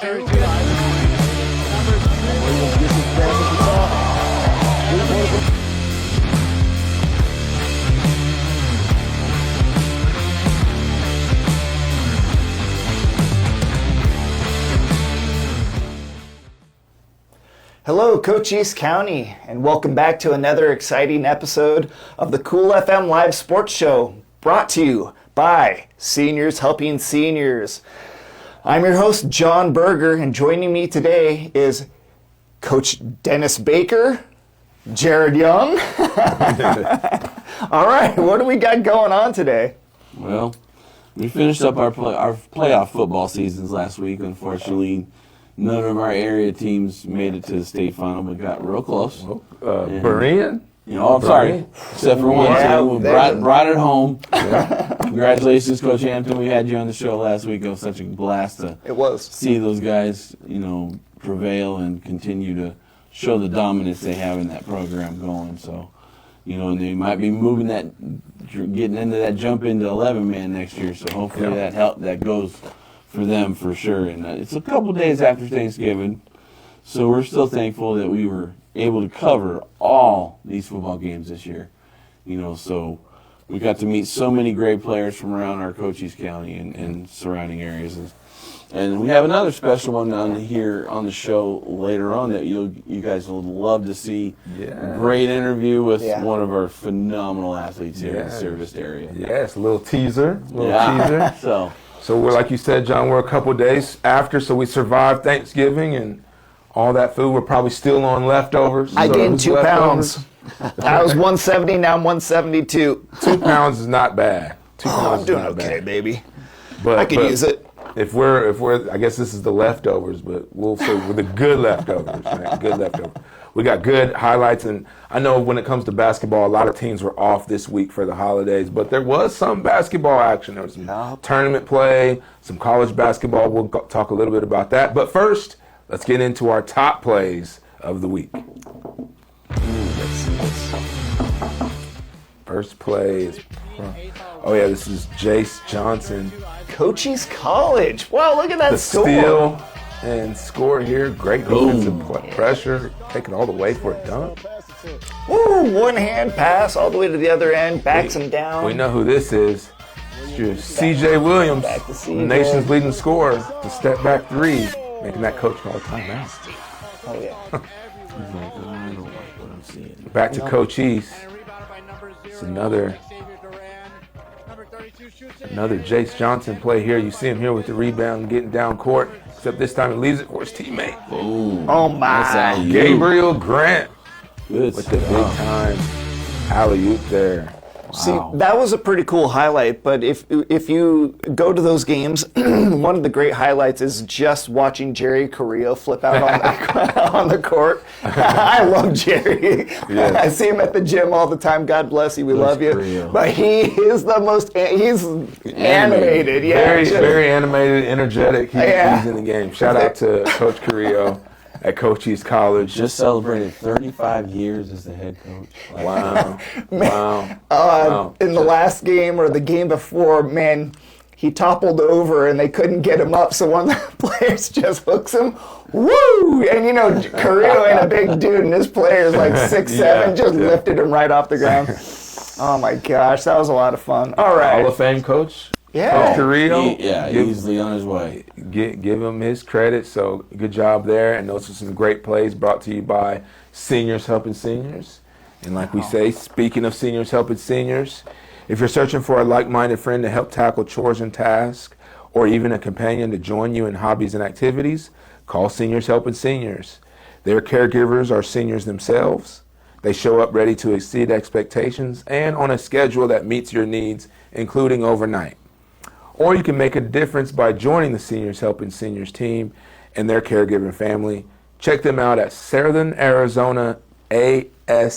Hello, Cochise County, and welcome back to another exciting episode of the Cool FM Live Sports Show, brought to you by Seniors Helping Seniors. I'm your host, Jon Berger, and joining me today is Coach Dennis Baker, Jared Young. All right, what do we got going on today? Well, we finished up our playoff football seasons last week. Unfortunately, none of our area teams made it to the state final, but got real close. Berean? I'm sorry. Except for one. Yeah, so we brought it home. Yeah. Congratulations, Coach Hampton. We had you on the show last week. It was such a blast to see those guys, prevail and continue to show the dominance they have in that program going. So, and they might be getting into that jump into 11-man next year. So hopefully that goes for them for sure. And it's a couple days after Thanksgiving, so we're still thankful that we were able to cover all these football games this year. So we got to meet so many great players from around our Cochise County and surrounding areas. And we have another special one on here on the show later on that you guys will love to see. Yeah. Great interview with one of our phenomenal athletes here in the Service area. Yes, a little teaser. So we're, like you said, John, we're a couple days after, so we survived Thanksgiving and all that food. We're probably still on leftovers. I gained 2 pounds. I was 170, now I'm 172. 2 pounds is not bad. 2 pounds I'm doing is not okay, bad. Baby. But I could use it. If we're, I guess this is the leftovers, but we'll say we're the good leftovers, man. Good leftovers. We got good highlights, and I know when it comes to basketball, a lot of teams were off this week for the holidays, but there was some basketball action. There was some tournament play, some college basketball. We'll talk a little bit about that. But first, let's get into our top plays of the week. Let's see this. First play is this is Jace Johnson. Cochise College. Wow, look at that score. Steal and score here. Great defensive pressure. Take it all the way for a dunk. Ooh, one-hand pass all the way to the other end. Backs him down. We know who this is. It's your C.J. Williams, the nation's leading scorer. The step back three, making that coach all timeout. Oh, yeah. Back to Cochise. It's another Jace Johnson play here. You see him here with the rebound, getting down court. Except this time he leaves it for his teammate. Ooh, oh my! Gabriel Grant with the big time alley-oop there. Wow. See, that was a pretty cool highlight, but if you go to those games, one of the great highlights is just watching Jerry Carrillo flip out on the court. I love Jerry. Yes. I see him at the gym all the time. God bless you. We love you. Carrillo. But he is the most, he's animated. Yeah, very animated, energetic. He's in the game. Shout out to Coach Carrillo at Cochise College. Just celebrated 35 years as the head coach. Wow. In the last game or the game before, man, he toppled over and they couldn't get him up, so one of the players just hooks him. Woo! And Carrillo ain't a big dude, and his player's like 6'7", lifted him right off the ground. Oh my gosh, that was a lot of fun. All right. Hall of Fame coach. Yeah. Coach Carrillo. He's on his way. Give him his credit. So good job there. And those are some great plays brought to you by Seniors Helping Seniors. And like we say, speaking of Seniors Helping Seniors, if you're searching for a like-minded friend to help tackle chores and tasks, or even a companion to join you in hobbies and activities, call Seniors Helping Seniors. Their caregivers are seniors themselves. They show up ready to exceed expectations and on a schedule that meets your needs, including overnight. Or you can make a difference by joining the Seniors Helping Seniors team and their caregiving family. Check them out at Southern Arizona SHS.com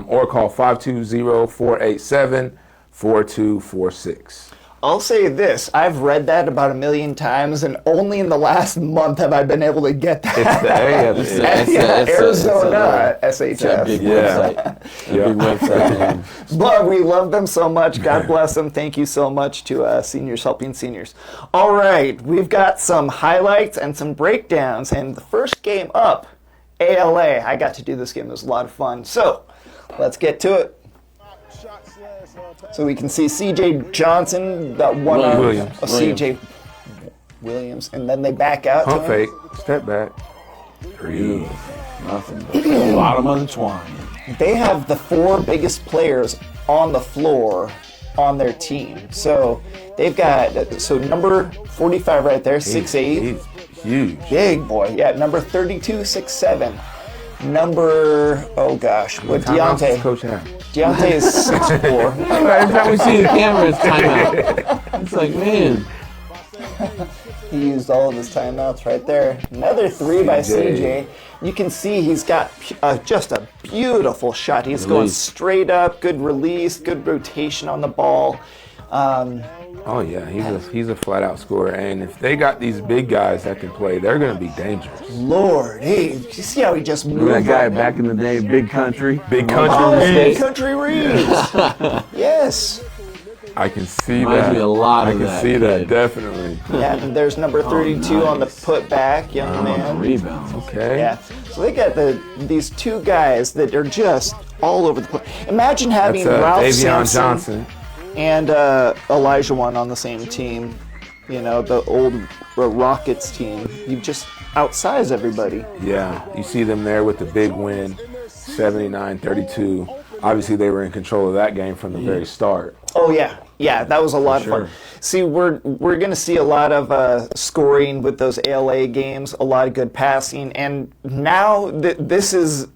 or call 520-487-4246. I'll say this. I've read that about 1 million times, and only in the last month have I been able to get that. It's Arizona SHS. It's a big website. Big website. But we love them so much. God bless them. Thank you so much to Seniors Helping Seniors. All right, we've got some highlights and some breakdowns. And the first game up, ALA. I got to do this game. It was a lot of fun. So let's get to it. So we can see C.J. Johnson, that one Williams. C.J. Williams, and then they back out. Pump fake, step back. Three. Nothing but the bottom of the twine. They have the 4 biggest players on the floor on their team. So they've got number 45 right there, 6'8". He's huge. Big boy. Yeah, number 32, 6'7". Number, Deontay. Coach have? Deontay is 6'4". Every time we see the camera, it's timeout. It's like, man. He used all of his timeouts right there. Another 3 by CJ. You can see he's got just a beautiful shot. He's going straight up, good release, good rotation on the ball. He's a flat out scorer, and if they got these big guys that can play, they're going to be dangerous. Lord, hey, you see how he just moved? Remember that guy back in the day, Big Country? Big Country Big Country Reeves. Yes. I can see Reminds that. me a lot of I can that see kid. that, definitely. Yeah, and there's number 32 on the nice. putback, young man. Rebound. Okay. Yeah. So they got these 2 guys that are just all over the place. Imagine having That's Ralph Davion Sampson Johnson. and Elijah One on the same team. You know, the old Rockets team. You just outsize everybody. Yeah, you see them there with the big win, 79-32. Obviously, they were in control of that game from the very start. Oh yeah, that was a lot of fun. See, we're going to see a lot of scoring with those ALA games, a lot of good passing, and now this is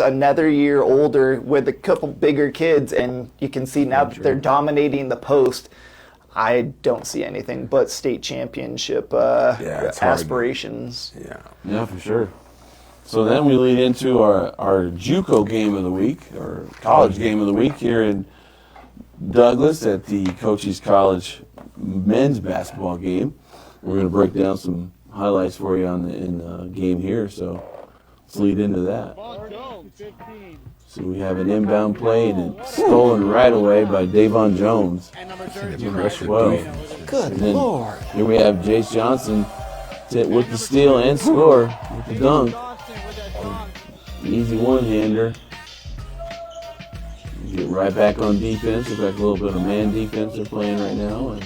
another year older with a couple bigger kids, and you can see now that they're dominating the post. I don't see anything but state championship aspirations. Yeah, for sure. So then we lead into our JUCO game of the week, or college game of the week here in Douglas at the Cochise College men's basketball game. We're going to break down some highlights for you in the game here, so let's lead into that. So we have an inbound play, and it's stolen right away by Davon Jones. Number 12. Good Lord. Here we have Jace Johnson with the steal and score with the dunk. Easy one-hander. Get right back on defense. Looks like a little bit of man defense they're playing right now. And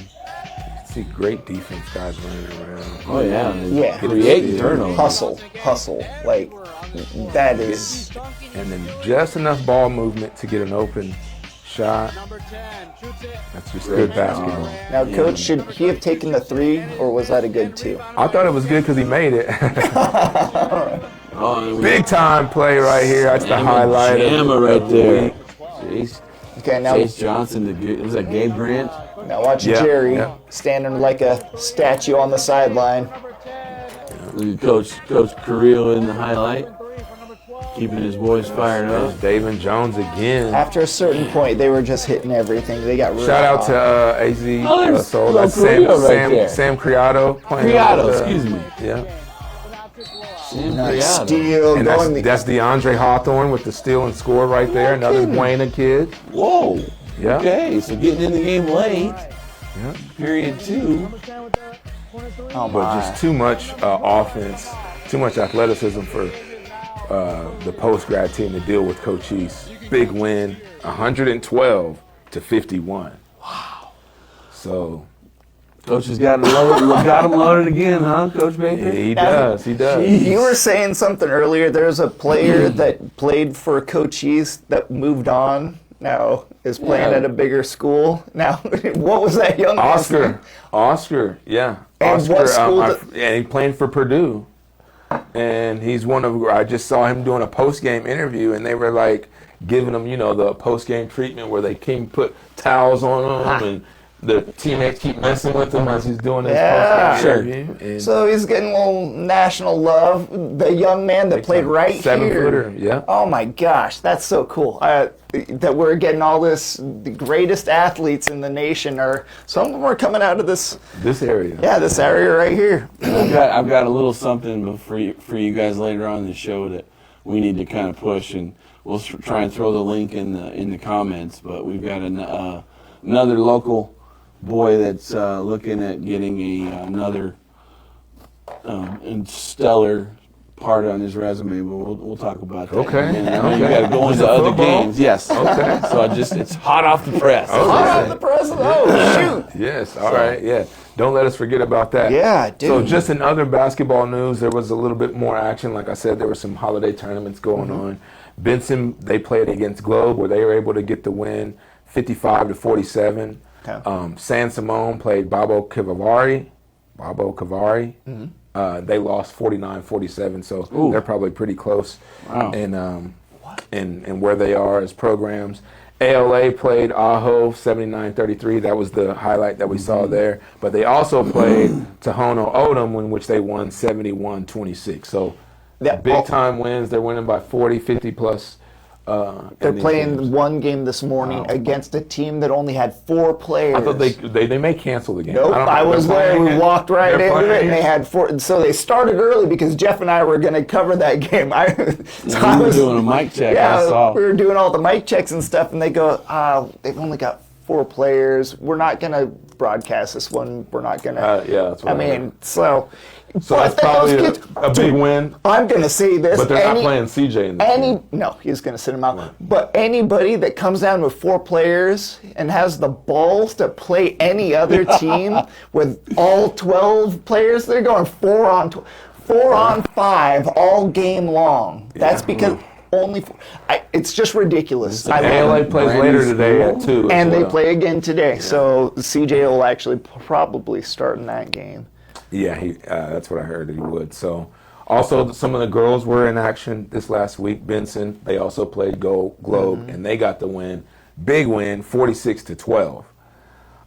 See great defense guys running around. oh yeah, Yeah. creating turnovers. Hustle. Like, that is... And then just enough ball movement to get an open shot. That's just good basketball. Now, Coach, should he have taken the 3, or was that a good 2? I thought it was good because he made it. Oh, Big time play right here. That's the highlight. Jammer right there. Chase Okay, now Johnson. Was that Gabe Grant? Now watch Jerry standing like a statue on the sideline. Coach Carrillo in the highlight, keeping his boys fired up. Davon Jones again. After a certain point, they were just hitting everything. They got Shout out to AZ. there's So that's Carrillo right there. Sam Criado playing. Criado, excuse me. Yeah. Sam nice Criado. steal. And that's DeAndre Hawthorne with the steal and score right there. Another Buena kid. Whoa. Yeah. Okay, so getting in the game late. Yeah. Period 2. Oh But my. just too much offense, too much athleticism for the post-grad team to deal with Cochise. Big win, 112-51. Wow. So Coach has got him loaded again, huh, Coach Baker? he does. You were saying something earlier. There's a player that played for Cochise that moved on. Now is playing at a bigger school. Now, what was that young man's name? Oscar, yeah. And Oscar, what school and he's playing for Purdue. And he's I just saw him doing a post-game interview, and they were like giving him, the post-game treatment where they came put towels on him and the teammates keep messing with him as he's doing his interview. And so he's getting a little national love. The young man that played right 7-footer, here. yeah. Oh my gosh, that's so cool. That we're getting all this. The greatest athletes in the nation some of them are coming out of this area. Yeah, this area right here. I've got a little something for you guys later on in the show that we need to kind of push, and we'll try and throw the link in the comments. But we've got another local boy that's looking at getting another stellar part on his resume, but we'll talk about that. Okay. You got to go into other games. Yes. Okay. So it's hot off the press. Okay. Hot off the press. Oh shoot. Yes. All right. Yeah. Don't let us forget about that. Yeah, dude. So just in other basketball news, there was a little bit more action. Like I said, there were some holiday tournaments going on. Benson, they played against Globe, where they were able to get the win, 55-47. Okay. San Simone played Babo Cavari. They lost 49-47, so they're probably pretty close. Wow. And where they are as programs. ALA played Aho 79-33. That was the highlight that we saw there. But they also played Tohono O'odham, in which they won 71-26. So big time wins. They're winning by 40, 50 plus. They're playing one game this morning against a team that only had 4 players. I thought they may cancel the game. Nope, I was there. We walked right into it, and they had 4. So they started early because Jeff and I were going to cover that game. We were doing a mic check. Yeah, I saw. We were doing all the mic checks and stuff, and they go, they've only got 4 players. We're not going to broadcast this one. We're not going to. Yeah, that's what I mean, so that's probably a big win. I'm going to say this. But they're not playing CJ in this game. No, he's going to sit him out. Right. But anybody that comes down with 4 players and has the balls to play any other team with all 12 players, they're going 4 on 5 all game long. That's because only 4. It's just ridiculous. ALA plays later today at 2. And they play again today. Yeah. So CJ will actually probably start in that game. Yeah, that's what I heard that he would. So, also some of the girls were in action this last week. Benson, they also played Globe, and they got the win. Big win, 46-12.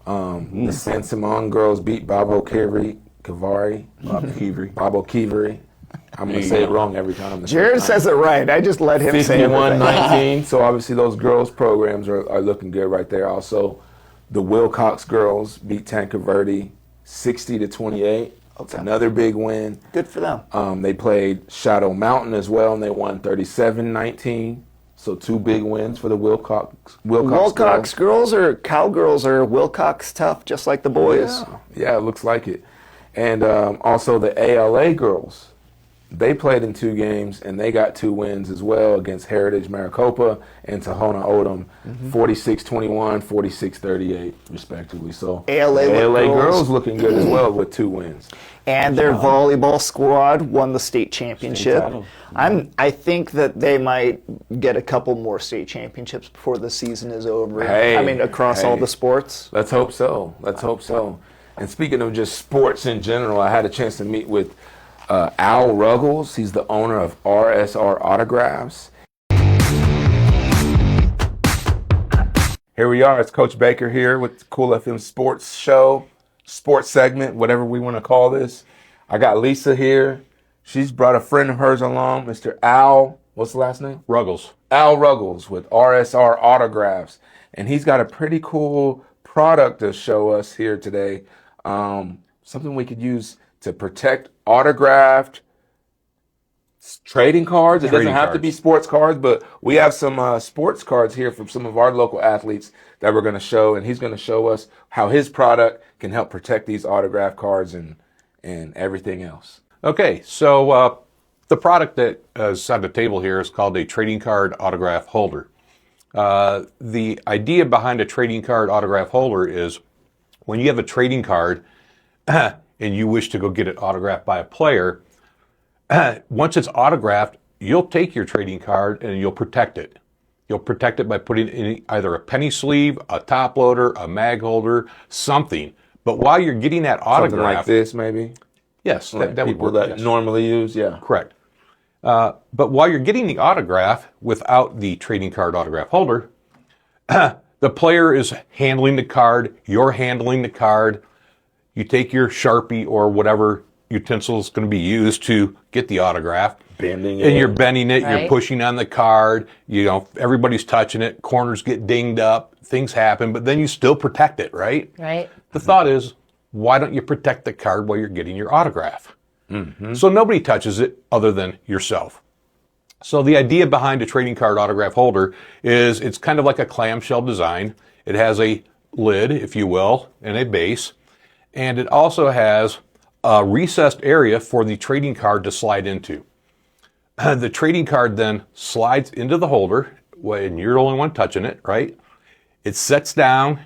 The San Simon girls beat Babo Cavari. I'm going to say it wrong every time. Jared says it right. I just let him say it. 51-19. So obviously those girls' programs are looking good right there. Also, the Wilcox girls beat Tankerverde 60-28. Okay. Another big win. Good for them. They played Shadow Mountain as well, and they won 37-19. So 2 big wins for the Wilcox girls or Cowgirls are Wilcox tough, just like the boys. Yeah, it looks like it. And also the ALA girls. They played in 2 games, and they got 2 wins as well against Heritage Maricopa and Tohono O'odham, 46-21, 46-38, respectively. So ALA girls looking good as well with 2 wins. And their volleyball squad won the state championship. I think that they might get a couple more state championships before the season is over. Across all the sports. Let's hope so. And speaking of just sports in general, I had a chance to meet with Al Ruggles. He's the owner of RSR Autographs. Here we are. It's Coach Baker here with the Cool FM Sports Show, sports segment, whatever we want to call this. I got Lisa here. She's brought a friend of hers along, Mr. Al. What's the last name? Ruggles. Al Ruggles with RSR Autographs. And he's got a pretty cool product to show us here today. Something we could use to protect autographed trading cards. It doesn't have to be sports cards, but we have some sports cards here from some of our local athletes that we're going to show, and he's going to show us how his product can help protect these autographed cards and everything else. Okay, so the product that is on the table here is called a trading card autograph holder. The idea behind a trading card autograph holder is when you have a trading card and you wish to go get it autographed by a player, once it's autographed, you'll take your trading card and you'll protect it. You'll protect it by putting it in either a penny sleeve, a top loader, a mag holder, something. But while you're getting that autograph... Something like this, maybe? Yes, that would people work. that normally use, yeah. Correct. But while you're getting the autograph without the trading card autograph holder, the player is handling the card, you're handling the card. You take your Sharpie or whatever utensil is going to be used to get the autograph. Bending and it. you're bending it, Right. you're pushing on the card, everybody's touching it, corners get dinged up, things happen, but then you still protect it, right? Right. The thought is, why don't you protect the card while you're getting your autograph? So nobody touches it other than yourself. So the idea behind a trading card autograph holder is it's kind of like a clamshell design. It has a lid, if you will, and a base. And it also has a recessed area for the trading card to slide into. The trading card then slides into the holder, and you're the only one touching it, right? It sets down,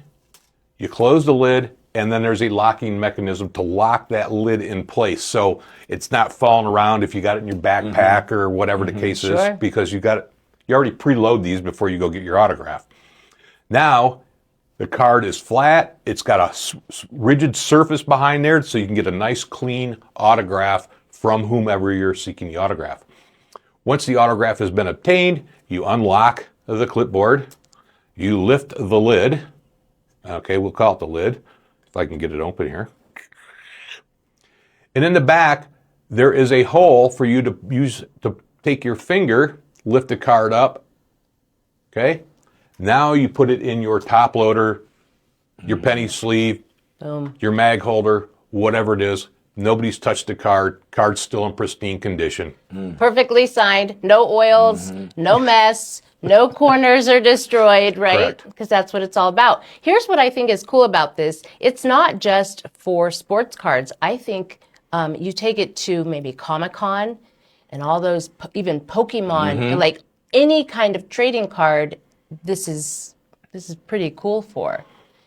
you close the lid, and then there's a locking mechanism to lock that lid in place. So it's not falling around if you got it in your backpack or whatever the case is, Sure. because you already preload these before you go get your autograph. Now, the card is flat. It's got a rigid surface behind there, so you can get a nice, clean autograph from whomever you're seeking the autograph. Once the autograph has been obtained, you unlock the clipboard. You lift the lid. Okay, we'll call it the lid, if I can get it open here. And in the back, there is a hole for you to use to take your finger, lift the card up. Okay? Now you put it in your top loader, your penny sleeve, Boom. your mag holder, whatever it is. Nobody's touched the card. Card's still in pristine condition. Perfectly signed, no oils, no mess, no corners are destroyed, right? Correct. Because that's what it's all about. Here's what I think is cool about this. It's not just for sports cards. I think you take it to maybe Comic-Con and all those, even Pokemon, like any kind of trading card, this is pretty cool for.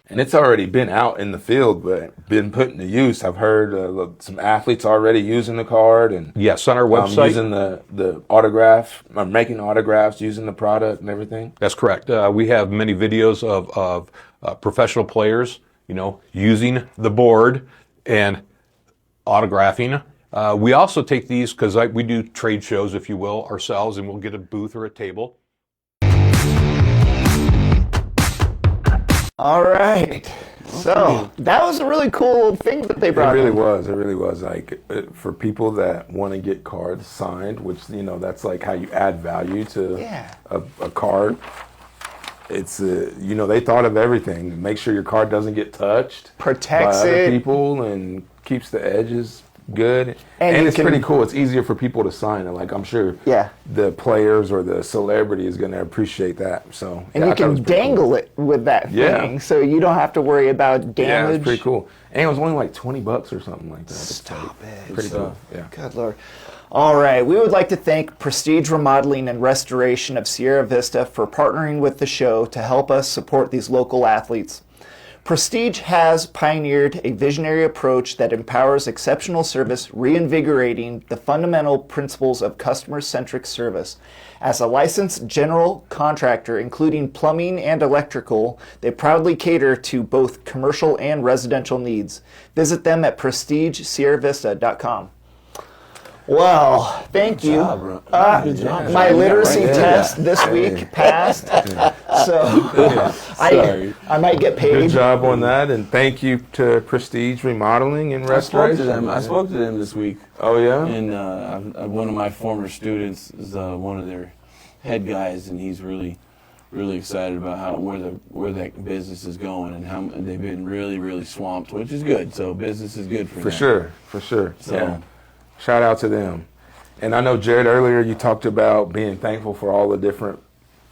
And it's already been out in the field, but been put into use. I've heard some athletes already using the card and Yes, on our website. using the autograph, making autographs, using the product and everything. That's correct. We have many videos of professional players, using the board and autographing. We also take these because we do trade shows, if you will, ourselves, and we'll get a booth or a table. All right. So that was a really cool thing that they It brought really in. was. It really was. Like for people that want to get cards signed, which that's like how you add value to a card. It's they thought of everything. Make sure your card doesn't get touched, Protects by other it. people, and keeps the edges good. And And you it's can- pretty cool. It's easier for people to sign it. Like I'm sure the players or the celebrity is going to appreciate that. So And I you thought it can was pretty cool. dangle it with that Yeah. thing, so you don't have to worry about damage. Yeah, it's pretty cool. And it was only like $20 or something like that. Stop it. Pretty cool. Yeah. Good Lord. All right. We would like to thank Prestige Remodeling and Restoration of Sierra Vista for partnering with the show to help us support these local athletes. Prestige has pioneered a visionary approach that empowers exceptional service, reinvigorating the fundamental principles of customer-centric service. As a licensed general contractor, including plumbing and electrical, they proudly cater to both commercial and residential needs. Visit them at prestigesierravista.com. Well, thank you. job, bro. Good job. My literacy Right there. test this week passed, so Sorry. I might get Good paid. job on that, and thank you to Prestige Remodeling and I spoke Restoration. to them. I spoke to them this week, Oh yeah. and one of my former students is one of their head guys, and he's really excited about where that business is going, and how they've been really swamped, which is good. So business is good for them. For sure. So- Yeah. Shout out to them. And I know, Jared, earlier you talked about being thankful for all the different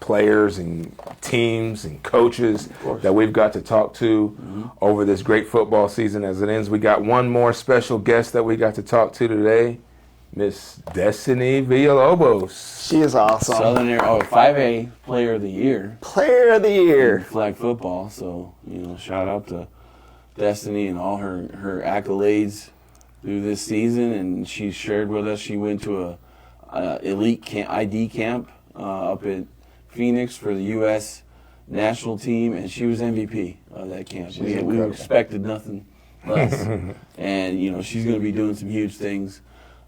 players and teams and coaches that we've got to talk to over this great football season as it ends. We got one more special guest that we got to talk to today, Miss Deztany Villalobos. She is awesome. Southern Air, 5A Player of the Year. Player of the in year. flag football. So, shout out to Deztany and all her accolades through this season. And she shared with us she went to a elite ID camp up at Phoenix for the U.S. national team, and she was MVP of that camp. We expected nothing less. And, she's going to be doing some huge things.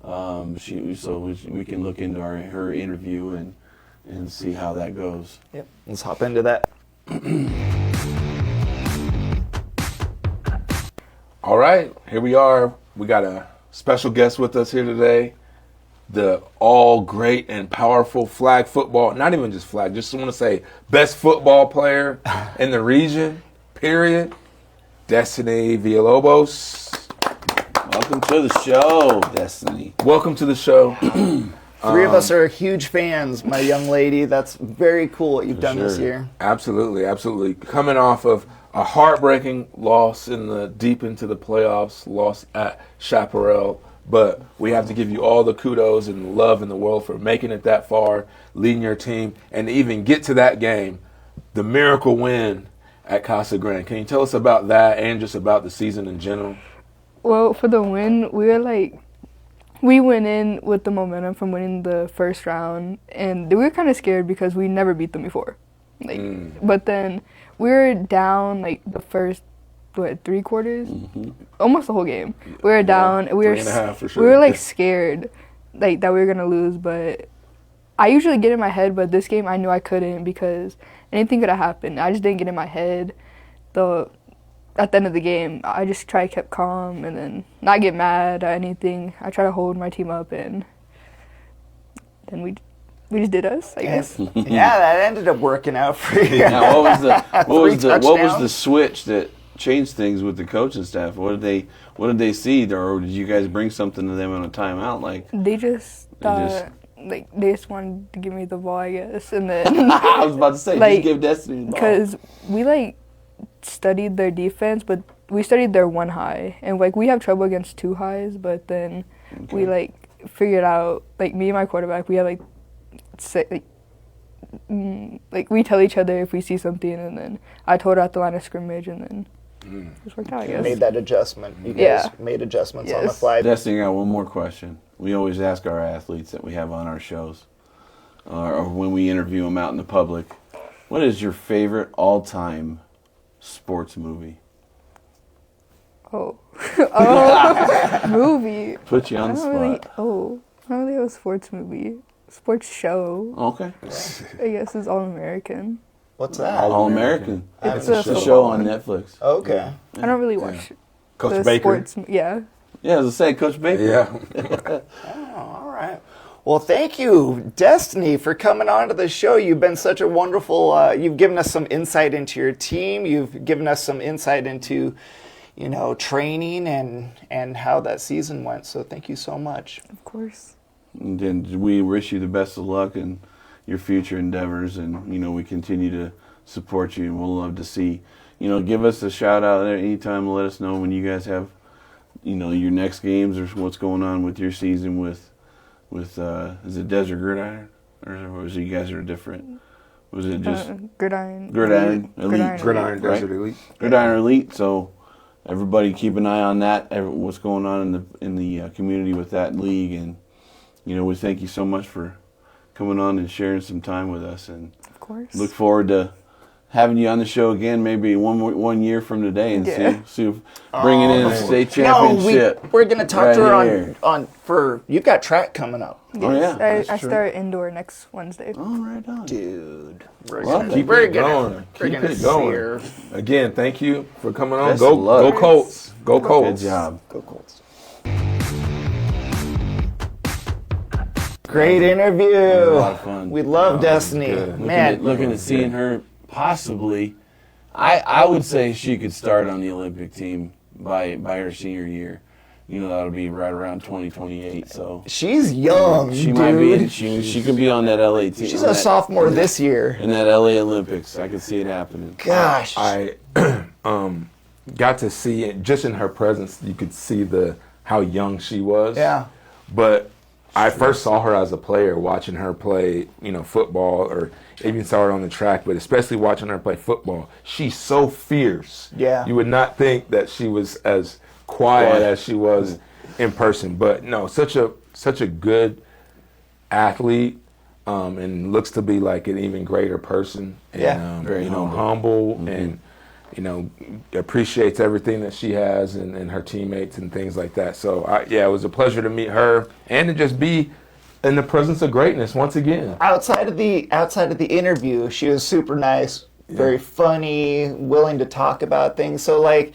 So we can look into her interview and see how that goes. Yep. Let's hop into that. All right, here we are. We got a special guest with us here today. The all great and powerful flag football, not even just flag, just want to say best football player in the region, period. Deztany Villalobos. Welcome to the show, Destiny. Welcome to the show. Three of us are huge fans, my young lady. That's very cool what you've done this year. Absolutely, absolutely. Coming off of a heartbreaking loss deep into the playoffs, loss at Chaparral. But we have to give you all the kudos and love in the world for making it that far, leading your team, and even get to that game, the miracle win at Casa Grande. Can you tell us about that and just about the season in general? Well, for the win, we went in with the momentum from winning the first round, and we were kind of scared because we never beat them before. But then we were down the first 3 quarters, almost the whole game. We were down. We were 3.5 for sure. We were scared that we were gonna lose, but I usually get in my head. But this game, I knew I couldn't because anything could have happened. I just didn't get in my head. At the end of the game, I just kept calm and then not get mad at anything. I try to hold my team up, and then we just did us, I guess. Yeah, that ended up working out for you. Now, what was the switch that changed things with the coaching staff? What did they see, or did you guys bring something to them on a timeout? They just thought they just wanted to give me the ball, I guess, and then I was about to say, just give Destiny the ball. Because we studied their defense, but we studied their 1 high, and we have trouble against 2 highs, but then we figured out me and my quarterback, we have we tell each other if we see something, and then I told her at the line of scrimmage, and then it just worked out, I guess. Made that adjustment. You guys made adjustments on the fly. Destiny, I got one more question. We always ask our athletes that we have on our shows, or when we interview them out in the public, what is your favorite all-time sports movie? Movie. Put you on the spot. I don't really have a sports movie. Sports show. Okay. I guess is All American. What's that? All American. It's a show on Netflix. Okay. I don't really watch Coach the Baker. sports. Yeah. Yeah, as I say, Coach Baker. Yeah. All right. Well, thank you, Destiny, for coming on to the show. You've been such a wonderful, you've given us some insight into your team. You've given us some insight into, training and how that season went. So thank you so much. Of course. And then we wish you the best of luck in your future endeavors, and we continue to support you, and we'll love to see. Give us a shout out there anytime. Let us know when you guys have, your next games or what's going on with your season with is it Desert Gridiron, or was it you guys are different? Was it just Gridiron Elite? Gridiron Desert Elite. Gridiron Elite. So everybody keep an eye on that. What's going on in the community with that league, and we thank you so much for coming on and sharing some time with us, and of course look forward to having you on the show again, maybe one year from today, and see if bringing in a state championship. No, we're going to talk to her on you've got track coming up. Yes, Oh yeah, I start indoor next Wednesday. Oh, right on, dude. Keep it going. Keep it going. Again, thank you for coming on. Go Colts. Go Colts. Good job. Go Colts. Great interview. A lot of fun. We love Destiny. good. Man, Looking at seeing her possibly, I would say she could start on the Olympic team by her senior year. That'll be right around 2028. So she's young, she dude. might be. She could be on that LA team. She's a sophomore this year. In that LA Olympics, I could see it happening. Gosh. I got to see it just in her presence. You could see how young she was. Yeah. But I first saw her as a player, watching her play, football, or even saw her on the track, but especially watching her play football. She's so fierce. Yeah. You would not think that she was as quiet as she was in person. But no, such a good athlete, and looks to be like an even greater person. And, very humble and appreciates everything that she has and her teammates and things like that. So it was a pleasure to meet her and to just be in the presence of greatness once again. Outside of the interview, she was super nice, very funny, willing to talk about things. So, like,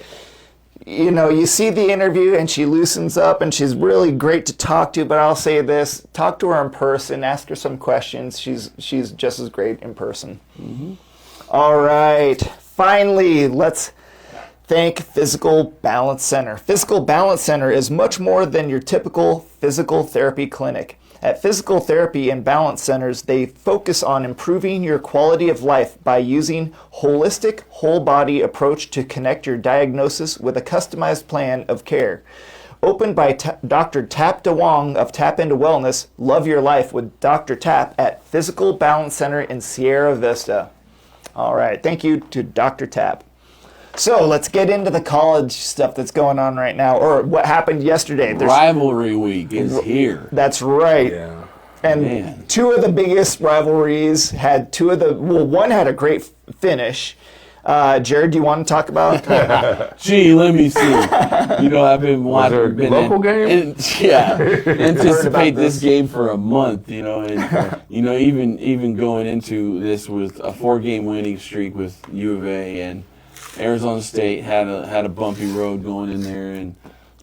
you know, you see the interview and she loosens up and she's really great to talk to, but I'll say this, talk to her in person, ask her some questions. She's just as great in person. Mm-hmm. All right. Finally, let's thank Fyzical Balance Center. Fyzical Balance Center is much more than your typical physical therapy clinic. At Physical Therapy and Balance Centers, they focus on improving your quality of life by using holistic, whole-body approach to connect your diagnosis with a customized plan of care. Opened by Dr. Tap DeWong of Tap Into Wellness, love your life with Dr. Tap at Physical Balance Center in Sierra Vista. All right, thank you to Dr. Tap. So let's get into the college stuff that's going on right now, or what happened yesterday. Rivalry week is here. That's right. Yeah. And two of the biggest rivalries had one had a great finish. Jared, do you want to talk about? Gee, let me see. You know, I've been watching. Local game? Anticipate this game for a month. You know, and you know, even going into this with a 4-game winning streak with U of A, and Arizona State had a bumpy road going in there, and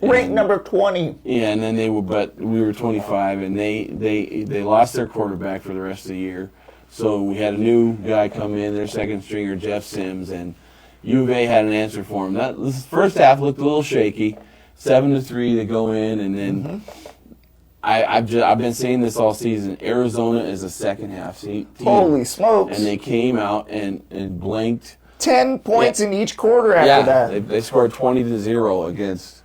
ranked number 20. Yeah, and then we were 25, and they lost their quarterback for the rest of the year. So we had a new guy come in, their second stringer, Jeff Sims, and U of A had an answer for him. This first half looked a little shaky, 7-3 they go in, and then I've been saying this all season. Arizona is a second half team. Holy smokes! And they came out and blanked. 10 points in each quarter after that. They scored 20-0 against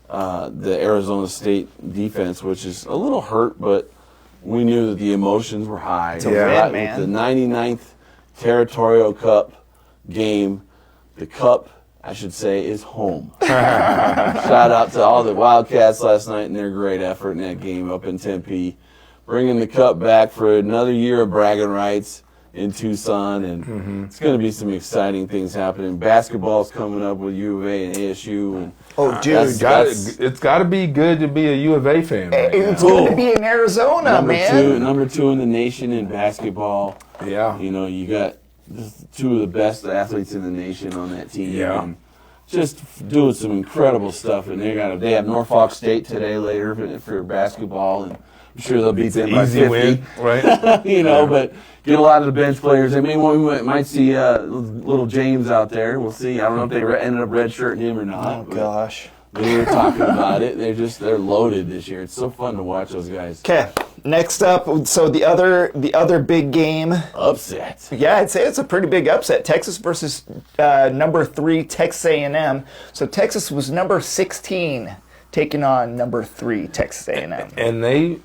the Arizona State defense, which is a little hurt, but we knew that the emotions were high. It's a win, man. The 99th Territorial Cup game, the Cup, I should say, is home. Shout out to all the Wildcats last night and their great effort in that game up in Tempe, bringing the Cup back for another year of bragging rights in Tucson, and it's going to be some exciting things happening. Basketball's coming up with U of A and ASU. And it's got to be good to be a U of A fan. It's good to be in Arizona, Number two in the nation in basketball. Yeah. You know, you got two of the best athletes in the nation on that team. Yeah. And just doing some incredible stuff. And they have Norfolk State today later for basketball, and I'm sure they'll beat them by 50. Easy win, right? You know, but get a lot of the bench players. I mean, we might see little James out there. We'll see. I don't know if they ended up redshirting him or not. Oh, gosh. We were talking about it. They're loaded this year. It's so fun to watch those guys. Okay, next up, so the other big game. Upset. Yeah, I'd say it's a pretty big upset. Texas versus number 3 Texas A&M. So Texas was number 16 taking on number 3 Texas A&M. And they,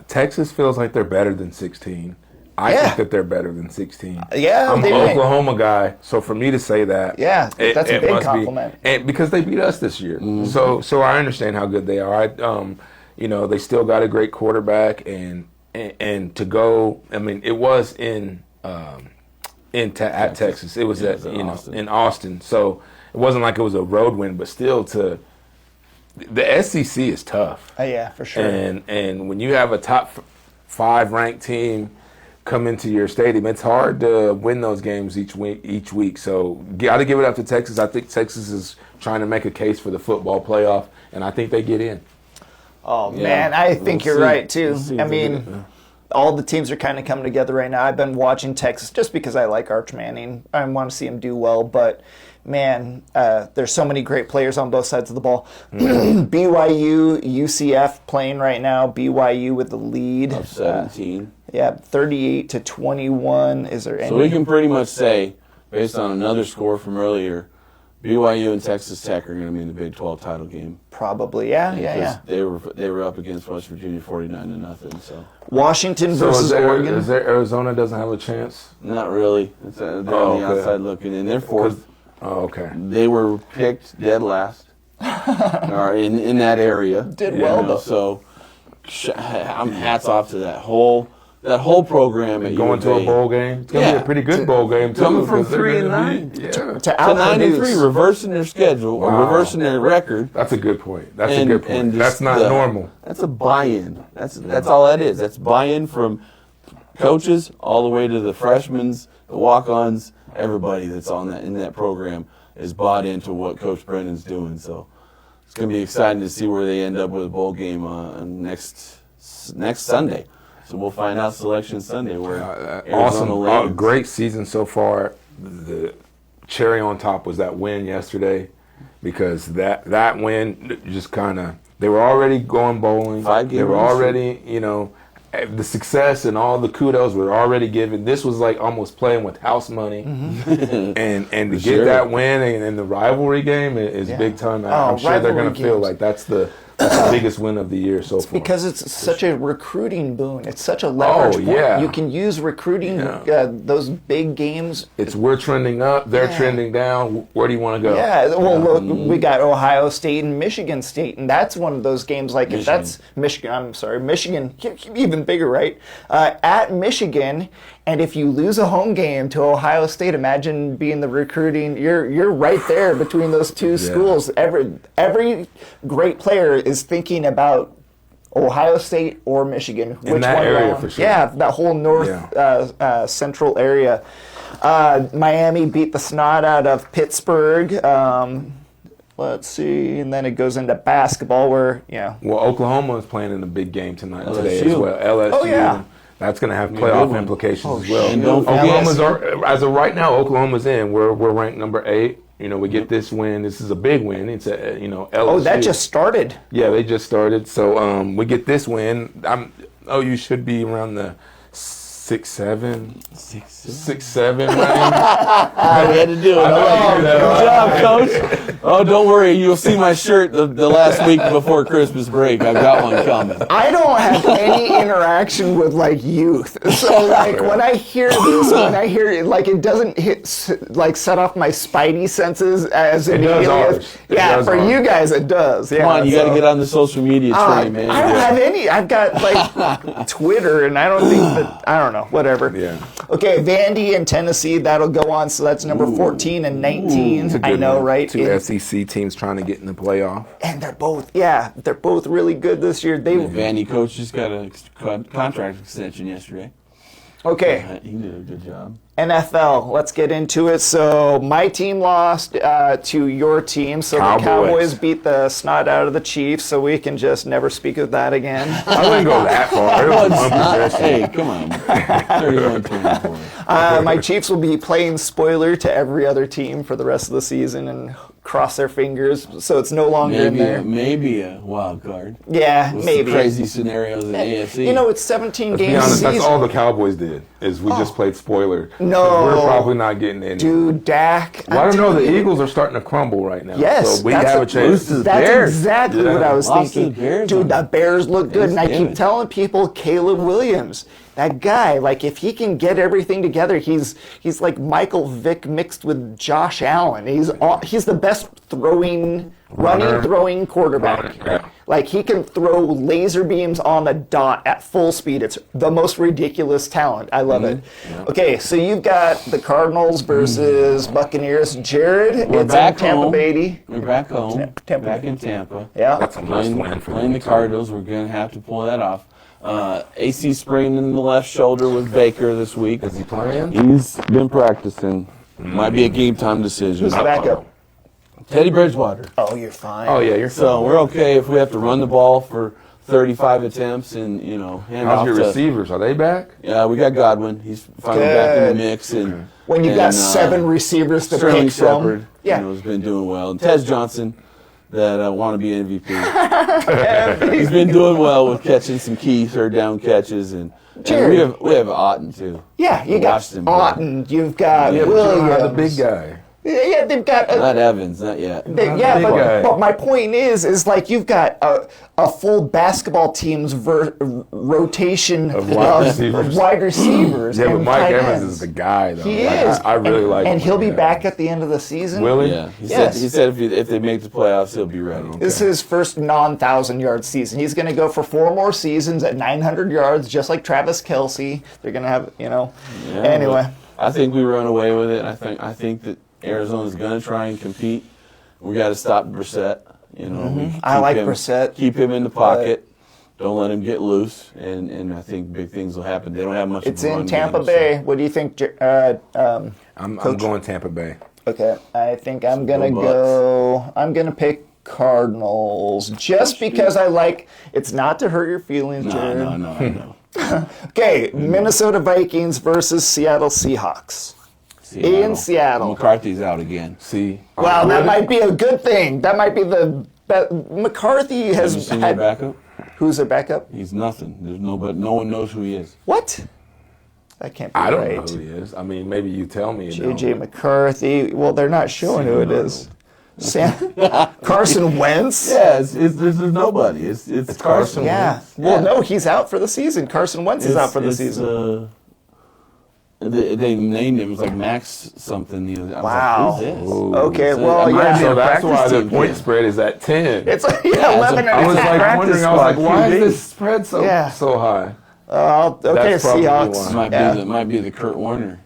Texas feels like they're better than 16. I think that they're better than 16. Yeah, I'm an Oklahoma guy, so for me to say that, that's a big compliment. And because they beat us this year, so I understand how good they are. You know, they still got a great quarterback, and to go. I mean, it was at Texas. It was in Austin. So it wasn't like it was a road win, but still the SEC is tough. Yeah, for sure. And when you have a top 5 ranked team come into your stadium, it's hard to win those games each week. So got to give it up to Texas. I think Texas is trying to make a case for the football playoff, and I think they get in. Oh, man, I think you're right, too. I mean, all the teams are kind of coming together right now. I've been watching Texas just because I like Arch Manning. I want to see him do well, but man, there's so many great players on both sides of the ball. BYU, UCF playing right now. BYU with the lead. Of 17. 38-21. Is there any? So we can pretty much say, based on another score from earlier, BYU and Texas Tech are going to be in the Big 12 title game. Probably, yeah. They were up against West Virginia 49-0. So Washington versus Oregon. Is there Arizona doesn't have a chance? Not really. They're on the outside looking in. They're fourth. Oh, okay. They were picked dead last, or in that area. Did well though. So, I'm hats off to that whole program. And going to a bowl game. It's gonna be a pretty good bowl game too. Coming from 3-9 to 9-3, reversing their schedule or reversing their record. That's a good point. That's a good point. That's not normal. That's a buy-in. That's all that is. That's buy-in from coaches all the way to the freshmen, the walk-ons, everybody that's in that program is bought into what Coach Brendan's doing. So it's going to be exciting to see where they end up with a bowl game next Sunday. So we'll find out Selection Sunday where Arizona lands. Great season so far. The cherry on top was that win yesterday, because that win just kind of, they were already going bowling. 5 games. They were already, the success and all the kudos were already given. This was like almost playing with house money, and to get that win and the rivalry game is big time. I'm sure they're going to feel like that's the biggest win of the year so far. Because it's such a recruiting boon. It's such a leverage point. Yeah. You can use recruiting, those big games. We're trending up, they're trending down. Where do you want to go? Yeah, well, look, we got Ohio State and Michigan State, and that's one of those games, like, if that's Michigan, even bigger, right? At Michigan, and if you lose a home game to Ohio State, imagine being the recruiting. You're right there between those two schools. Every great player is thinking about Ohio State or Michigan. In that area, for sure. Yeah, that whole north central area. Miami beat the snot out of Pittsburgh. Let's see, and then it goes into basketball where, Well, Oklahoma is playing in a big game tonight today LSU. as well. LSU. Oh, yeah. That's going to have playoff implications as well. And don't forget, as of right now, Oklahoma's in. We're ranked number 8. We get this win. This is a big win. It's LSU. Oh, that just started. Yeah, they just started. So we get this win. You should be around the 6-7 range. we had to do it. Good job, Coach. Oh, don't worry. You'll see my shirt the last week before Christmas break. I've got one coming. I don't have any interaction with, like, youth. So, like, when I hear this, it doesn't set off my spidey senses as immediately as... Yeah, for you guys it does. Yeah, Come on, you got to get on the social media train, man. I don't have any. I've got, like, Twitter, and I don't think that... I don't know. Whatever. Yeah. Okay, Vandy and Tennessee, that'll go on. So that's number 14 and 19. I know, right? Two SEC teams trying to get in the playoff. And they're both really good this year. The Vandy coach just got a contract extension yesterday. Okay. He did a good job. NFL, let's get into it. So my team lost to your team. So Cowboys. the Cowboys beat the snot out of the Chiefs. So we can just never speak of that again. I wouldn't go that far. It was one possession. Hey, come on. 31-24. My Chiefs will be playing spoiler to every other team for the rest of the season and cross their fingers. So it's no longer in there. Maybe a wild card. Yeah, With maybe. Crazy scenarios in the AFC. It's 17 Let's be games honest, season. that's all the Cowboys did, is we just played spoiler. No. We're probably not getting in. Dude, Dak. Well, I don't know. The Eagles are starting to crumble right now. Yes, So we have a chance. That's exactly what I was Lost to thinking. the Bears Dude, the Bears look good, and I keep Thanksgiving. telling people, Caleb Williams, that guy, like, if he can get everything together, he's like Michael Vick mixed with Josh Allen. He's the best throwing quarterback. Like, he can throw laser beams on the dot at full speed. It's the most ridiculous talent. I love it. Yeah. Okay, so you've got the Cardinals versus Buccaneers. Jared, We're it's back in Tampa home. Bay. We're back home. Tampa. Back in Tampa. Yeah. That's a must win for Playing the Cardinals. We're going to have to pull that off. AC sprained in the left shoulder with Baker this week. Is he playing? He's been practicing. Might be a game time decision. Who's the backup? Teddy Bridgewater. Oh, you're fine. Oh, yeah, you're So we're okay if we have to run the ball for 35 attempts and, hand How's off your to... receivers? Are they back? Yeah, we got Godwin. He's finally back in the mix. And When you got 7 receivers to Sterling pick from. Shepard, Yeah. has been doing well. And Tez Johnson, that want to be MVP. He's been doing well with catching some key third down catches. And we have Otten, too. Yeah, you got Watched him play. Otten, you've got Yeah, Williams. the big guy. Yeah, they've got... Not Evans, not yet. But my point is like you've got a full basketball team's rotation Of wide receivers. Yeah, but and Mike tight Evans ends. is the guy, though. He Like, is. I really like him. And he'll be back at the end of the season. Will he? Yeah, he Yes. said if they make the playoffs, he'll be ready. This is his first non-1,000-yard season. He's going to go for 4 more seasons at 900 yards, just like Travis Kelce. They're going to have, anyway. I think we run away with it. I think that Arizona's going to try and compete. We got to stop Brissett. I like him, Brissett. Keep him in the pocket. Don't let him get loose, and I think big things will happen. They don't have much. It's of a run in Tampa game, Bay. so. What do you think, I'm going Tampa Bay. Okay, I think I'm gonna Go go. I'm gonna pick Cardinals just because I like. It's not to hurt your feelings, Jared. No. Okay, Minnesota Vikings versus Seattle Seahawks. In Seattle. McCarthy's out again. See, Wow, that might be a good thing. That might be the McCarthy Have you has seen their had. backup? Who's their backup? He's nothing. There's nobody. No one knows who he is. What? That can't be I don't right. know who he is. I mean, maybe you tell me. JJ McCarthy. Well, they're not showing who it is. Carson Wentz. Yeah, there's nobody. It's Carson. Yeah. Wentz. Well, no, he's out for the season. Carson Wentz is out for the season. They named him. It was like Max something. Wow. Like, who's this? Okay, So, well, I might yeah. be So a that's practice why the team point kid. spread is at 10. It's like, it's 11 a- I was and like practice wondering. I was squad like, why QB. is this spread so high? okay, That's probably Seahawks. why. Might be the Kurt Warner,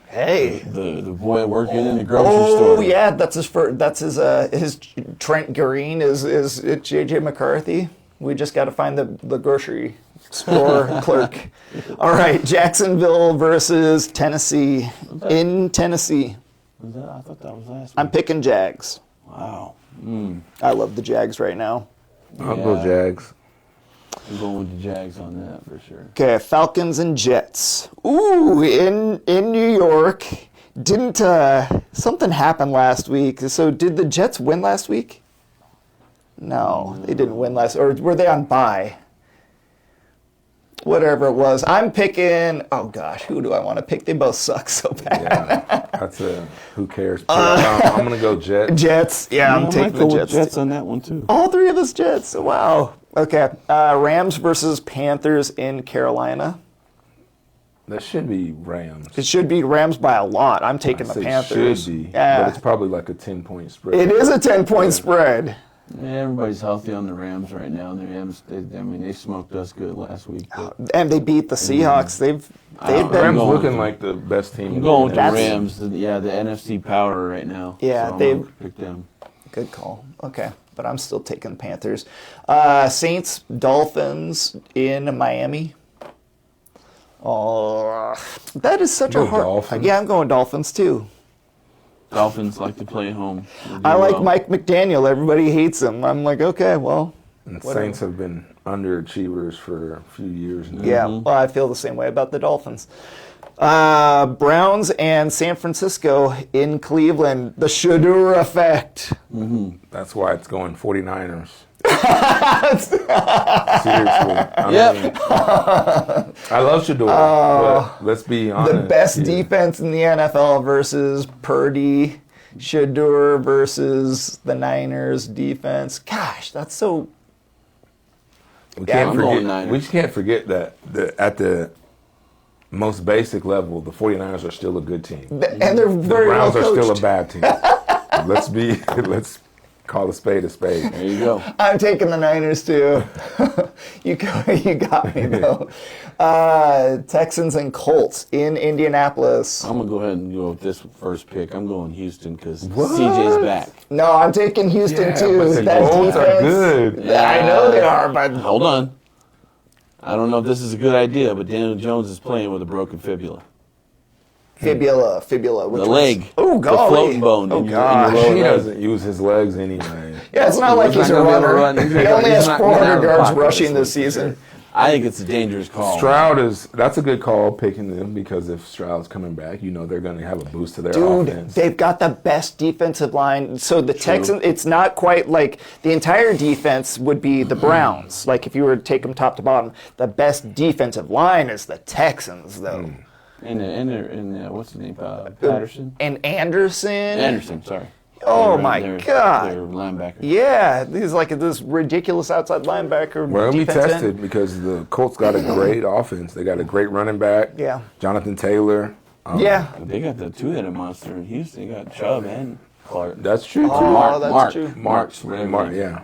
Hey. the boy working in the grocery Oh store. yeah, that's his Trent Green is JJ McCarthy. We just got to find the grocery store clerk. All right, Jacksonville versus Tennessee in Tennessee. I thought that was last I'm week. picking Jags. Wow. I love the Jags right now. I'll go Jags. I'm going with the Jags on that for sure. Okay, Falcons and Jets. Ooh, in New York. Didn't something happen last week? So did the Jets win last week? No, they didn't win last. Or were they on bye? Whatever it was. I'm picking. Oh gosh, who do I want to pick? They both suck so bad. Yeah, that's a who cares. I'm gonna go Jets. Jets. Yeah, I'm taking the Jets. Jets on that one too. All three of us Jets. Wow. Okay. Rams versus Panthers in Carolina. That should be Rams. It should be Rams by a lot. I'm taking the Say Panthers. Should be, Yeah. but it's probably like a 10-point spread. It is a 10-point spread. Yeah, everybody's healthy on the Rams right now. The Rams, they smoked us good last week. But And they beat the Seahawks. They've I'm been Rams going looking with like the best team. I'm going with the That's- Rams. The NFC power right now. Yeah, so I'm they've- gonna pick them. good call. Okay, but I'm still taking Panthers. Saints, Dolphins in Miami. Oh, that is such a Go hard. Dolphins. Yeah, I'm going Dolphins too. Dolphins like to play home. They do I like well. Mike McDaniel. Everybody hates him. I'm like, okay, well, And whatever. Saints have been underachievers for a few years now. Yeah, well, I feel the same way about the Dolphins. Browns and San Francisco in Cleveland. The Shador effect. That's why it's going 49ers. Seriously. I mean, I love Shador, but let's be honest. The best here. defense in the NFL versus Purdy. Shador versus the Niners defense. Gosh, that's so. We Yeah, can't I'm going forget. Niners. We just can't forget that at the most basic level, the 49ers are still a good team. And they're The very well Browns are still a coached. bad team. Let's call a spade a spade. There you go. I'm taking the Niners too. You got me though. Texans and Colts in Indianapolis. I'm gonna go ahead and go with this first pick. I'm going Houston because CJ's back. No, I'm taking Houston Yeah, too. but the That Colts are defense- good. I know they are, but Hold on. I don't know if this is a good idea, but Daniel Jones is playing with a broken fibula. fibula. Which The one's- leg. Oh, The golly. floating bone Oh, in your gosh. lower He leg. doesn't use his legs anyway. Yeah, it's not like He's he's a not gonna be able to runner. run. He only He's has not- 400 he's out of the yards pocket rushing this this week. season. I think it's a dangerous call. That's a good call picking them because if Stroud's coming back, they're going to have a boost to their Dude, offense. they've got the best defensive line. So the Texans, it's not quite like the entire defense would be the Browns. Like if you were to take them top to bottom, the best defensive line is the Texans, though. And what's his name? Patterson? And Anderson. Anderson, sorry. Oh, They're- my they're- God. They're linebacker. Yeah, he's like this ridiculous outside linebacker. Well, we defense end. tested because the Colts got a great offense. They got a great running back. Yeah. Jonathan Taylor. Yeah. They got the two-headed monster in Houston. They got Chubb and Clark. That's true. too. Oh, that's Mark. true. Mark's whatever. Mark, yeah.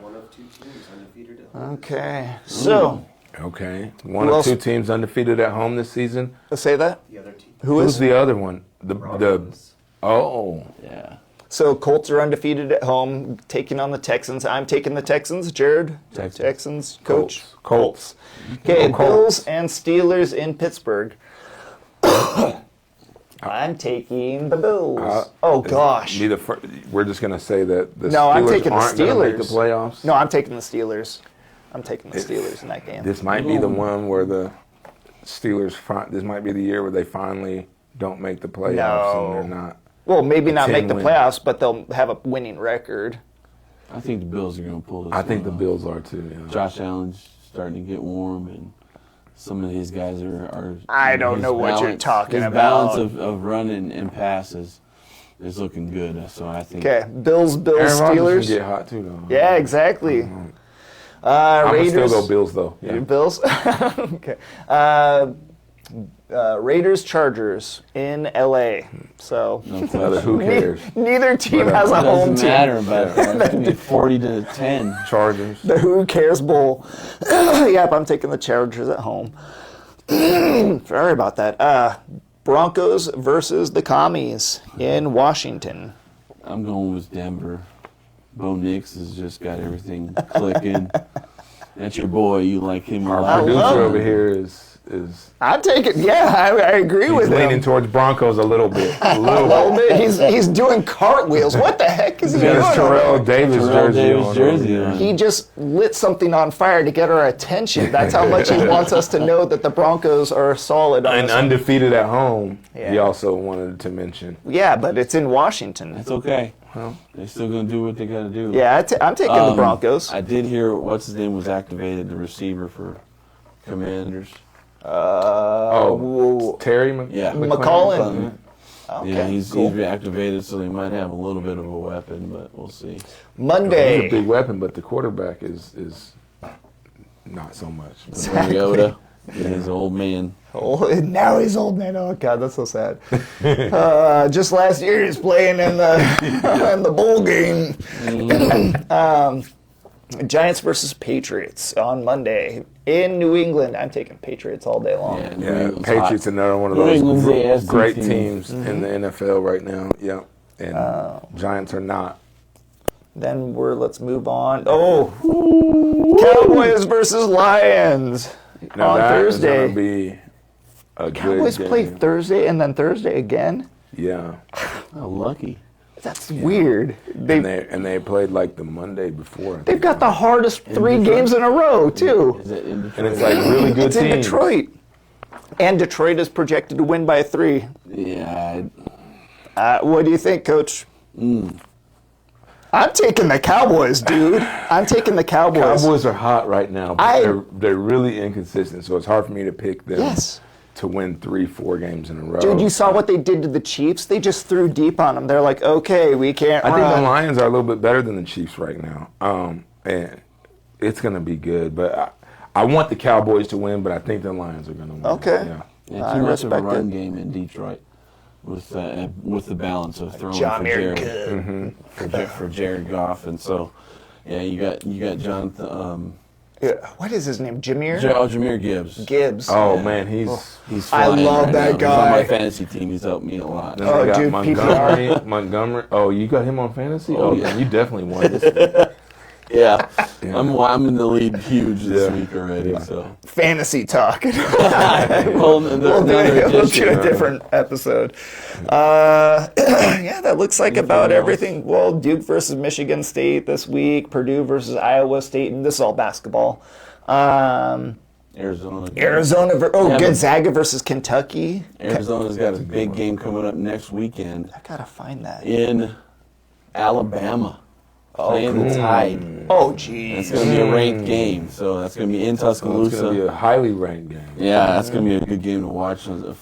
Okay. So, Okay. One Who or else? two teams undefeated at home this season. let's say that. The other team. Who Who's is? the other one? The Broncos. oh. Yeah. So Colts are undefeated at home, taking on the Texans. I'm taking the Texans. Jared? Texans. Coach? Colts. Okay, Colts. Bills and Steelers in Pittsburgh. I'm taking the Bills. Oh, gosh. We're just going to say that the No, Steelers I'm taking the aren't going to make the Steelers. playoffs. No, I'm taking the Steelers. I'm taking the Steelers in that game. This might be the one where the Steelers, this might be the year where they finally don't make the playoffs and they're not. Well, maybe not 10 make the win. playoffs, but they'll have a winning record. I think the Bills are going to pull this I think the one off. Bills are too. Yeah. Josh Allen's starting to get warm, and some of these guys are I don't his know what you're talking his about. balance of running and passes is looking good. So I think Okay, Bills, Aaron Rodgers Steelers. can get hot too, though. Yeah, exactly. I'm gonna Raiders. still go Bills though. Yeah. Bills. Okay. Raiders, Chargers in LA. So Another who cares? neither team has a it home doesn't team. matter about that. It's going to be 40-10. Chargers. The Who Cares Bowl. Yep, I'm taking the Chargers at home. Sorry about that. Broncos versus the Commies in Washington. I'm going with Denver. Bo Nix has just got everything clicking. That's your boy. You like him a lot. Producer love over him. here is I'm taking, I agree with leaning him. towards Broncos a little bit. A little bit. He's doing cartwheels. What the heck is he He's doing? got his over Terrell there? Davis Terrell jersey Davis on. jersey on. He just lit something on fire to get our attention. That's how much he wants us to know that the Broncos are solid. On And this. undefeated at home. Yeah. He also wanted to mention. Yeah, but it's in Washington. That's okay. They're still going to do what they got to do. Yeah, I'm taking the Broncos. I did hear what's his name was activated, the receiver for Commanders. Terry Yeah. McCollin. Okay, Yeah, he's cool. reactivated, so they might have a little bit of a weapon, but we'll see. He's a Monday. big weapon, but the quarterback is not so much. Mariota, his old man. Oh, now he's old man. Oh God, that's so sad. Just last year, he's playing in the in the bowl game. Giants versus Patriots on Monday in New England. I'm taking Patriots all day long. Yeah, New Yeah, England's Patriots hot. are another one of New those England's the AFC great team. teams in the NFL right now. Yeah, and Giants are not. Then let's move on. Oh, Cowboys versus Lions Now on that is Thursday. gonna be a Cowboys good play game. Thursday and then Thursday again. Yeah, Oh, lucky. That's weird. and they played like the Monday before. I They've think. got the hardest 3 games in a row too. Is it in Detroit? and it's like really good It's teams. in Detroit. And Detroit is projected to win by 3. Yeah. What do you think, Coach? I'm taking the Cowboys, dude. I'm taking the Cowboys. Cowboys are hot right now, but they're really inconsistent, so it's hard for me to pick them Yes. to win 3-4 games in a row. Dude, you saw what they did to the Chiefs? They just threw deep on them. They're like, okay, we can't I think the run. Lions are a little bit better than the Chiefs right now, and it's going to be good. But I want the Cowboys to win, but I think the Lions are going to win. Okay. Yeah. Yeah, I too much of a respect run it. game in Detroit with the balance of throwing John for Jared Berger. for Jared Goff, and so yeah, you got Jonathan What is his name? Jameer? Jameer Gibbs. Gibbs. Oh man, he's He's I flying love right that now. He's guy. on my fantasy team. He's helped me a lot. then Oh, they got dude, Montgomery. Oh, you got him on fantasy? Oh, Oh, yeah. man, you definitely won this. Yeah, I'm in the lead huge this week already. So Fantasy talk. well, We'll do a different episode. Yeah, that looks like about else? everything. Well, Duke versus Michigan State this week. Purdue versus Iowa State. And this is all basketball. Arizona. Arizona. Gonzaga versus Kentucky. Arizona's got a big game coming up next weekend I gotta find that. in Alabama. Playing the Tide. Oh, It's geez. going to be a ranked game, so that's going to be in It's going to be Tuscaloosa. a highly ranked game. Yeah, that's going to be a good game to watch. If you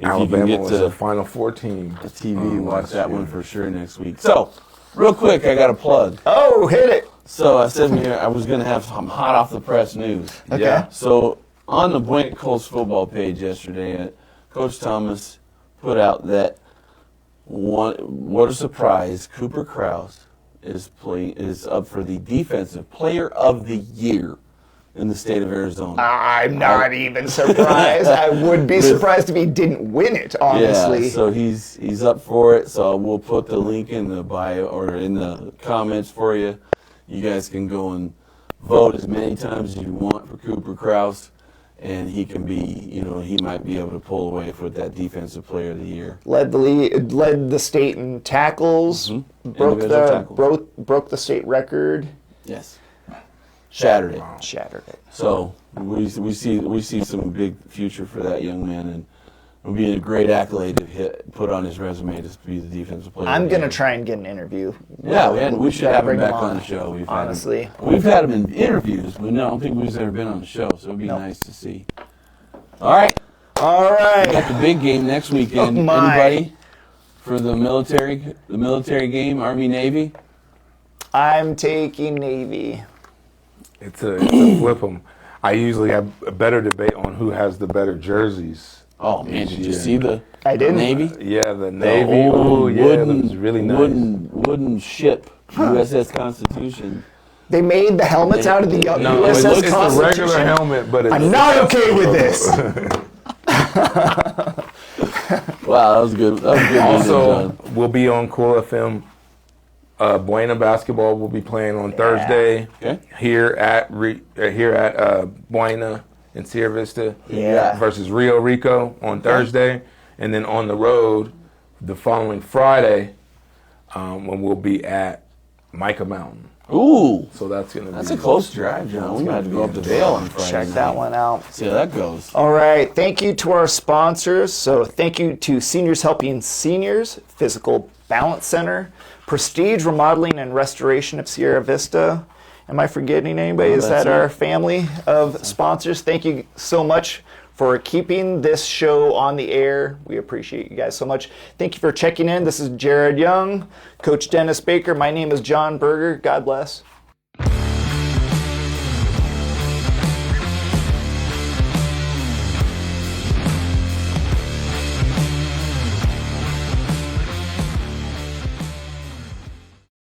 can Alabama get was to a Final Four team. the TV, watch last that year. one for sure next week. So, real quick, I got a plug. Oh, hit it. So I said here I was going to have some hot off the press news. Okay. Yeah. So on the Buena Colts football page yesterday, Coach Thomas put out that what a surprise, Cooper Krause is up for the Defensive Player of the Year in the state of Arizona. I'm not even surprised. I would be surprised if he didn't win it, honestly. Yeah, so he's up for it. So we'll put the link in the bio or in the comments for you. You guys can go and vote as many times as you want for Cooper Kraus, and he can be, he might be able to pull away for that Defensive Player of the Year. Led the state in tackles, broke the state record. Yes. Shattered it. Shattered it. So we see some big future for that young man, and it'll be a great accolade to put on his resume to be the Defensive Player. I'm gonna try and get an interview. Yeah, we should have him back on the show. We've had him in interviews, but no, I don't think we've ever been on the show, so it'd be nice to see. All right. We got the big game next weekend. Anybody for the military game, Army Navy? I'm taking Navy. It's a flip 'em. I usually have a better debate on who has the better jerseys. Oh man, did you see the Navy? Yeah, the Navy. Oh yeah, that was really nice. Wooden ship, USS Constitution. They made the helmets out of the USS Constitution. It's a regular helmet, but I'm not okay with this. Wow, that was good. Also, we'll be on Cool FM. Buena Basketball will be playing on Thursday here at Buena in Sierra Vista versus Rio Rico on Thursday, and then on the road the following Friday when we'll be at Micah Mountain. Ooh, so that's a close drive, John. We got to go up to Vail on Friday. Check that one out. See how that goes. All right. Thank you to our sponsors. So thank you to Seniors Helping Seniors, Fyzical Balance Center, Prestige Remodeling and Restoration of Sierra Vista. Am I forgetting anybody? Is that our family of sponsors? Thank you so much for keeping this show on the air. We appreciate you guys so much. Thank you for checking in. This is Jared Young, Coach Dennis Baker. My name is Jon Berger. God bless.